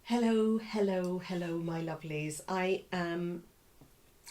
Hello, hello, hello, my lovelies. I'm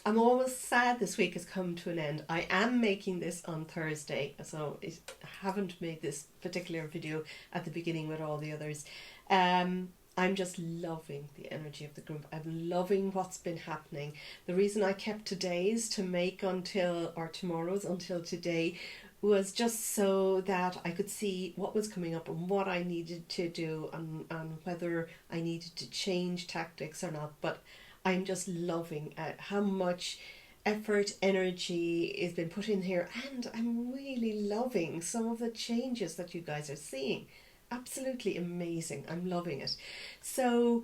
almost sad this week has come to an end. I am making this on Thursday, so I haven't made this particular video at the beginning with all the others. I'm just loving the energy of the group. I'm loving what's been happening. The reason I kept today's to make until, or tomorrow's until today, was just so that I could see what was coming up and what I needed to do and whether I needed to change tactics or not. But I'm just loving how much effort, energy has been put in here, and I'm really loving some of the changes that you guys are seeing. Absolutely amazing. I'm loving it. So,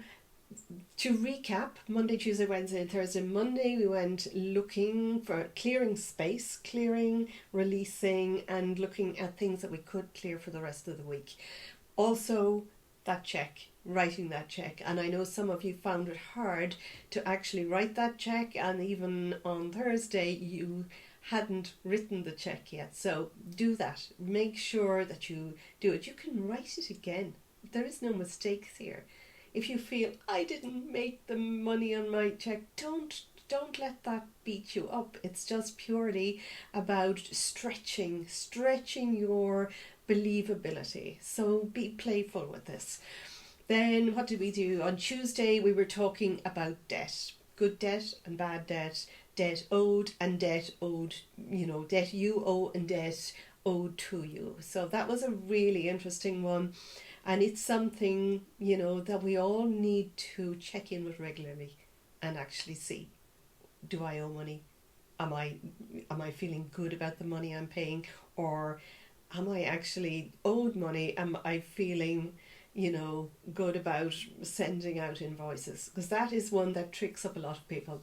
to recap, Monday, Tuesday, Wednesday, and Thursday. Monday, we went looking for clearing space, clearing, releasing, and looking at things that we could clear for the rest of the week. Also, that check, writing that check. And I know some of you found it hard to actually write that check, and even on Thursday, you hadn't written the check yet. So, do that. Make sure that you do it. You can write it again. There is no mistakes here. If you feel I didn't make the money on my check, don't let that beat you up. It's just purely about stretching your believability. So be playful with this. Then what did we do? On Tuesday we were talking about debt. Good debt and bad debt, debt owed and debt owed, debt you owe and debt owed to you. So that was a really interesting one. And it's something, that we all need to check in with regularly and actually see, do I owe money? Am I feeling good about the money I'm paying, or am I actually owed money? Am I feeling, good about sending out invoices? Because that is one that tricks up a lot of people,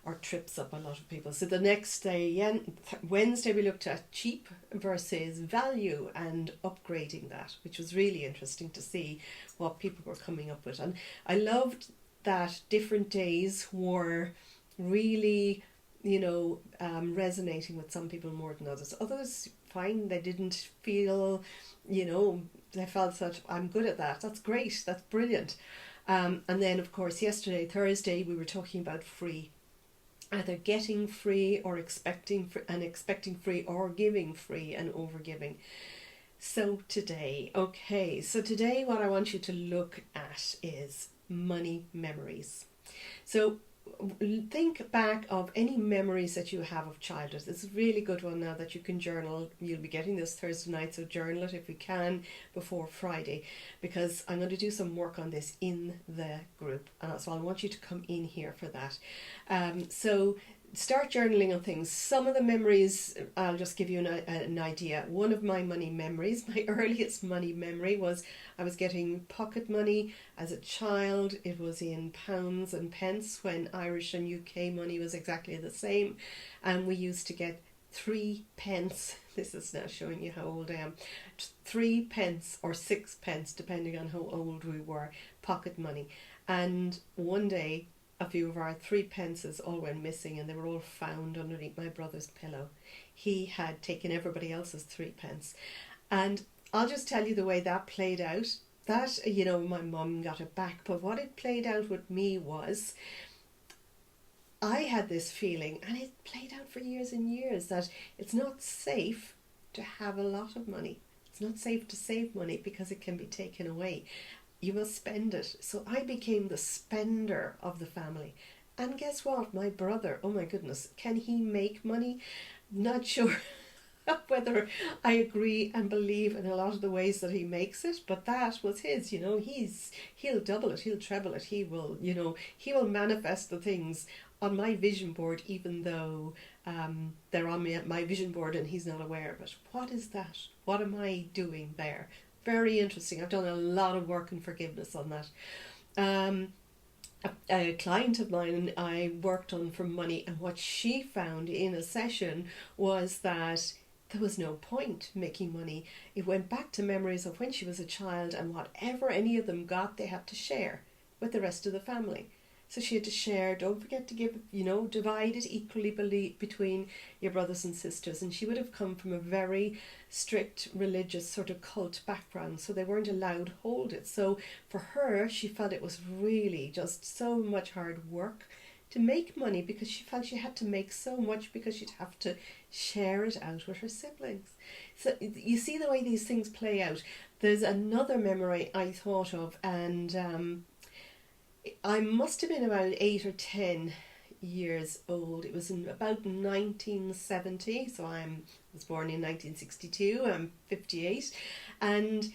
or trips up a lot of people. So the next day, Wednesday, we looked at cheap versus value and upgrading that, which was really interesting to see what people were coming up with. And I loved that different days were really, resonating with some people more than others. Others, fine, they didn't feel, they felt that I'm good at that. That's great. That's brilliant. And then, of course, yesterday, Thursday, we were talking about free, either getting free or expecting free, or giving free and overgiving. So today what I want you to look at is money memories. So think back of any memories that you have of childhood. This is a really good one now that you can journal. You'll be getting this Thursday night, so journal it if we can before Friday, because I'm going to do some work on this in the group, and so I want you to come in here for that. So start journaling on things. Some of the memories, I'll just give you an idea. One of my money memories, my earliest money memory, was I was getting pocket money as a child. It was in pounds and pence when Irish and UK money was exactly the same, and we used to get 3 pence. This is now showing you how old I am. 3 pence or 6 pence, depending on how old we were, pocket money. And one day a few of our 3 pences all went missing, and they were all found underneath my brother's pillow. He had taken everybody else's 3 pence. And I'll just tell you the way that played out. That, my mum got it back, but what it played out with me was I had this feeling, and it played out for years and years, that it's not safe to have a lot of money. It's not safe to save money because it can be taken away. You must spend it. So I became the spender of the family. And guess what? My brother, oh my goodness, can he make money? Not sure whether I agree and believe in a lot of the ways that he makes it, but that was his, he'll double it, he'll treble it, he will manifest the things on my vision board, even though they're on my vision board and he's not aware of it. What is that? What am I doing there? Very interesting. I've done a lot of work in forgiveness on that. A client of mine I worked on for money, and what she found in a session was that there was no point making money. It went back to memories of when she was a child, and whatever any of them got, they had to share with the rest of the family. So she had to share. Don't forget to give, divide it equally between your brothers and sisters. And she would have come from a very strict religious sort of cult background, so they weren't allowed to hold it. So for her, she felt it was really just so much hard work to make money, because she felt she had to make so much because she'd have to share it out with her siblings. So you see the way these things play out. There's another memory I thought of, and I must have been about 8 or 10 years old. It was in about 1970, so I was born in 1962. I'm 58, and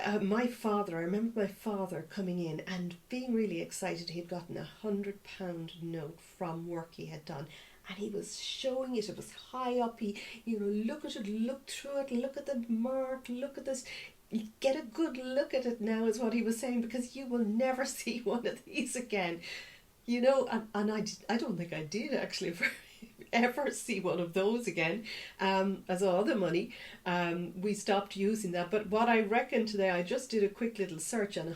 I remember my father coming in and being really excited. He'd gotten £100 note from work he had done, and he was showing it. It was high up. He, look at it, look through it, look at the mark, look at this. Get a good look at it now, is what he was saying, because you will never see one of these again. And I don't think I did actually ever see one of those again. As all the money, we stopped using that. But what I reckon today, I just did a quick little search, and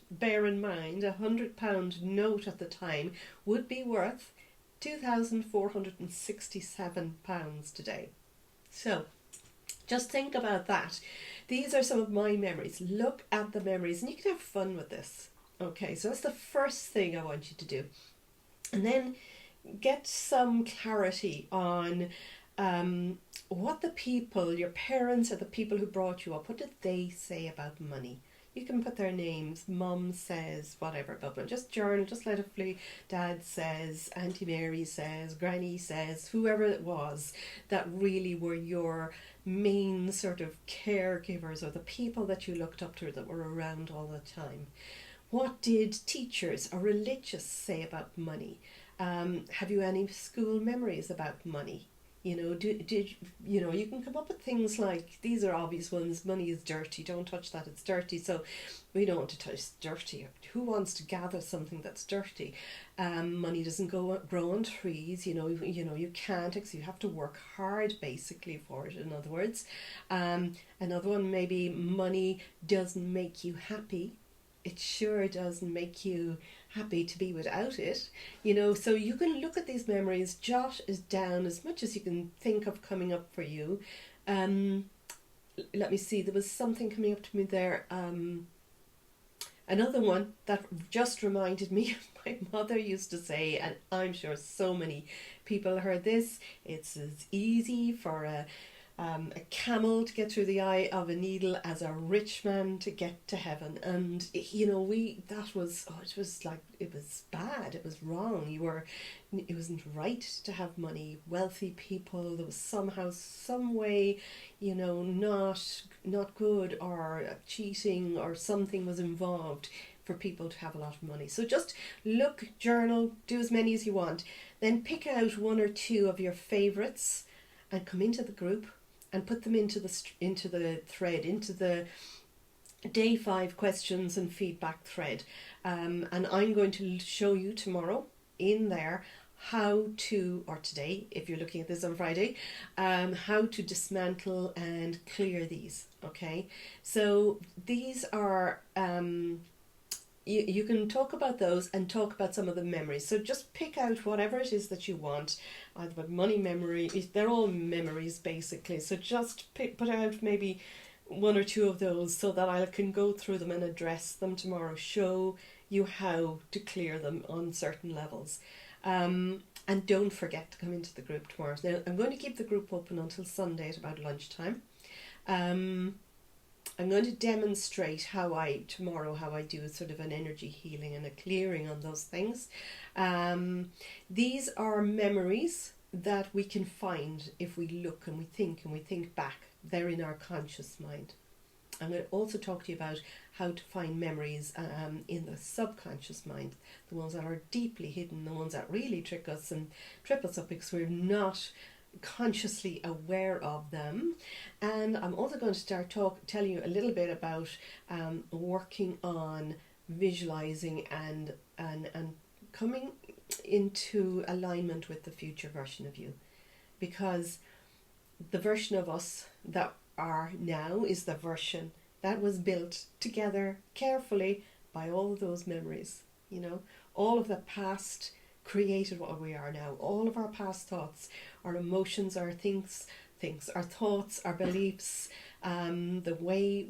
bear in mind, £100 note at the time would be worth £2,467 today. So just think about that. These are some of my memories. Look at the memories, and you can have fun with this. Okay, so that's the first thing I want you to do. And then get some clarity on what the people, your parents or the people who brought you up, what did they say about money? You can put their names. Mum says, whatever, but just journal, just let it flee. Dad says, Auntie Mary says, Granny says, whoever it was that really were your main sort of caregivers, or the people that you looked up to that were around all the time. What did teachers or religious say about money? Have you any school memories about money? Did you can come up with things like, these are obvious ones. Money is dirty. Don't touch that. It's dirty. So we don't want to touch dirty. Who wants to gather something that's dirty? Money doesn't grow on trees. You can't. You have to work hard basically for it. In other words, another one, maybe money doesn't make you happy. It sure doesn't make you happy to be without it. So you can look at these memories, jot it down as much as you can think of coming up for you. Let me see, there was something coming up to me there. Another one that just reminded me of my mother used to say, and I'm sure so many people heard this: it's as easy for a camel to get through the eye of a needle as a rich man to get to heaven. And it was bad, it was wrong. It wasn't right to have money. Wealthy people, there was somehow, some way, not good, or cheating or something was involved for people to have a lot of money. So just look, journal, do as many as you want, then pick out one or two of your favourites and come into the group and put them into the thread, into the day 5 questions and feedback thread. And I'm going to show you tomorrow in there how to, or today, if you're looking at this on Friday, how to dismantle and clear these. Okay, so these are you can talk about those and talk about some of the memories. So just pick out whatever it is that you want. Either about money, memory, they're all memories basically. So just put out maybe one or two of those, so that I can go through them and address them tomorrow, show you how to clear them on certain levels. And don't forget to come into the group tomorrow. Now, I'm going to keep the group open until Sunday at about lunchtime. I'm going to demonstrate how I do sort of an energy healing and a clearing on those things. These are memories that we can find if we look and we think back. They're in our conscious mind. I'm going to also talk to you about how to find memories in the subconscious mind, the ones that are deeply hidden, the ones that really trick us and trip us up because we're not consciously aware of them. And I'm also going to start telling you a little bit about working on visualizing and coming into alignment with the future version of you, because the version of us that are now is the version that was built together carefully by all of those memories. you know. All of the past created what we are now. All of our past thoughts, our emotions, our our thoughts, our beliefs, the way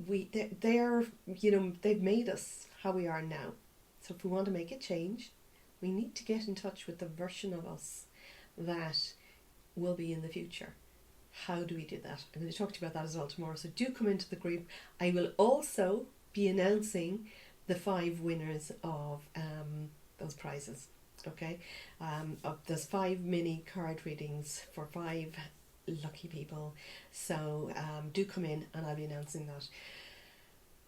they're, you know, they've made us how we are now. So if we want to make a change, we need to get in touch with the version of us that will be in the future. How do we do that? I'm going to talk to you about that as well tomorrow. So do come into the group. I will also be announcing the 5 winners of those prizes. Okay, there's 5 mini card readings for 5 lucky people. So do come in, and I'll be announcing that.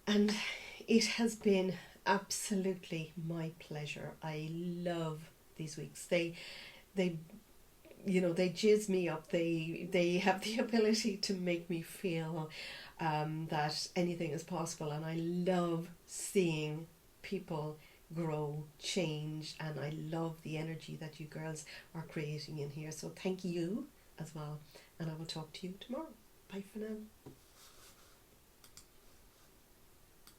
And it has been absolutely my pleasure. I love these weeks. They you know, they jizz me up. They have the ability to make me feel that anything is possible, and I love seeing people grow, change, and I love the energy that you girls are creating in here. So thank you as well, and I will talk to you tomorrow. Bye for now.